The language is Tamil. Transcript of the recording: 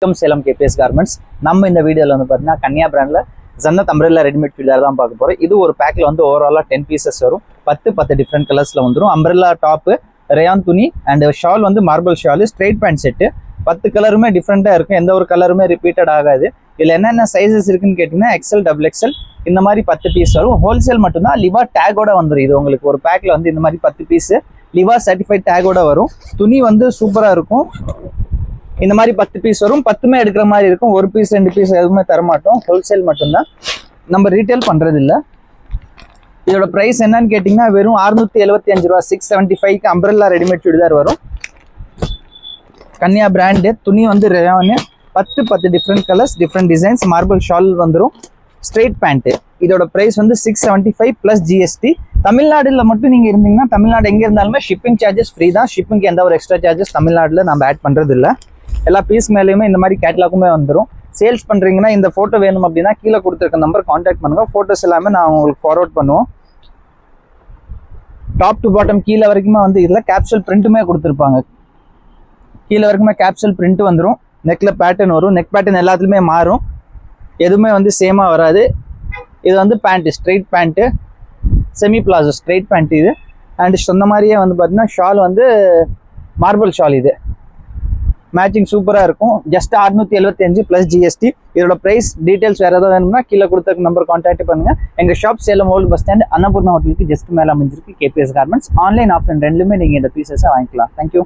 Welcome Salem KBS garments. நம்ம இந்த வீடியோவில் வந்து பார்த்தீங்கன்னா கன்னியா பிராண்டில் ஜன்னத் அம்ப்ரெல்லா ரெடிமேட் சுடிதார் தான் பார்க்க போகிறோம். இது ஒரு பேக்கில் வந்து ஓவராலாக 10 பீசஸ் வரும். 10 டிஃப்ரெண்ட் கலர்ஸில் வந்துடும். அம்ப்ரெல்லா டாப்பு, ரேயான் துணி அண்ட் ஷால் வந்து marble shawl, straight pant set. 10 கலருமே டிஃப்ரெண்ட்டாக இருக்கும். எந்த ஒரு கலருமே ரிப்பீட்டட் ஆகாது. இதில் என்னென்ன சைஸஸ் இருக்குன்னு கேட்டிங்கன்னா எக்ஸல், XXL இந்த மாதிரி 10 பீஸ் வரும். ஹோல்சேல் மட்டும்தான். லிவா டேகோட வந்துடும். இது உங்களுக்கு ஒரு பேக்கில் வந்து இந்த மாதிரி 10 பீஸு லிவா சர்டிஃபைட் டேகோட வரும். துணி வந்து சூப்பராக இருக்கும். இந்த மாதிரி 10 பீஸ் வரும். 10மே எடுக்கிற மாதிரி இருக்கும். ஒரு பீஸ் 2 பீஸ் எதுவுமே தரமாட்டோம். ஹோல்சேல் மட்டும்தான். நம்ம ரீட்டைல் பண்ணுறது இல்லை. இதோட ப்ரைஸ் என்னன்னு கேட்டிங்கன்னா வெறும் 675 ரூபா. 675க்கு அம்ப்ரெல்லா ரெடிமேட் சுடிதார் வரும். கன்னியா பிராண்டு. துணி வந்து rayon. 10 different colours, different designs. Marble shawl வந்துடும். Straight pant. இதோட ப்ரைஸ் வந்து 675 ப்ளஸ் GST. தமிழ்நாடுல மட்டும் நீங்கள் இருந்தீங்கன்னா தமிழ்நாடு எங்கே இருந்தாலுமே ஷிப்பிங் சார்ஜஸ் ஃப்ரீ தான். ஷிப்பிங்க்கு எந்த ஒரு எக்ஸ்ட்ரா சார்ஜஸ் தமிழ்நாட்டில் நம்ம ஆட் பண்ணுறது இல்லை. எல்லா பீஸ் மேலேயுமே இந்த மாதிரி கேட்லாக்குமே வந்துடும். சேல்ஸ் பண்ணுறீங்கன்னா இந்த ஃபோட்டோ வேணும் அப்படின்னா கீழே கொடுத்துருக்க நம்பர் கான்டாக்ட் பண்ணுங்கள். ஃபோட்டோஸ் எல்லாமே நான் உங்களுக்கு ஃபார்வர்ட் பண்ணுவோம். டாப் டு பாட்டம் கீழே வரைக்குமே வந்து இதில் கேப்சூல் பிரிண்ட்டுமே கொடுத்துருப்பாங்க. கீழே வரைக்குமே கேப்சூல் பிரிண்ட் வந்துடும். நெக்கில் பேட்டர்ன் வரும். நெக் பேட்டர்ன் எல்லாத்துலேயுமே மாறும். எதுவுமே வந்து சேமாக வராது. இது வந்து pant, straight pant, semi palazzo straight pant இது. அண்ட் சொன்ன மாதிரியே வந்து பார்த்தீங்கன்னா ஷால் வந்து மார்பிள் ஷால். இது மேட்சிங் சூப்பராக இருக்கும். Just 675 plus GST. இதோட ப்ரைஸ் டீட்டெயில்ஸ் வேறு ஏதாவது வேணும்னா கீழே கொடுத்த நம்பர் கான்டாக்ட் பண்ணுங்கள். எங்கள் shop Salem old bus stand Annapurna ஹோட்டலுக்கு ஜஸ்ட் மேலே அமைஞ்சிருக்கு கேபிஎஸ் கார்மெண்ட்ஸ். ஆன்லைன் ஆஃப்லைன் ரெண்டுமே நீங்கள் இந்த பீசஸை வாங்கிக்கலாம். தேங்க்யூ.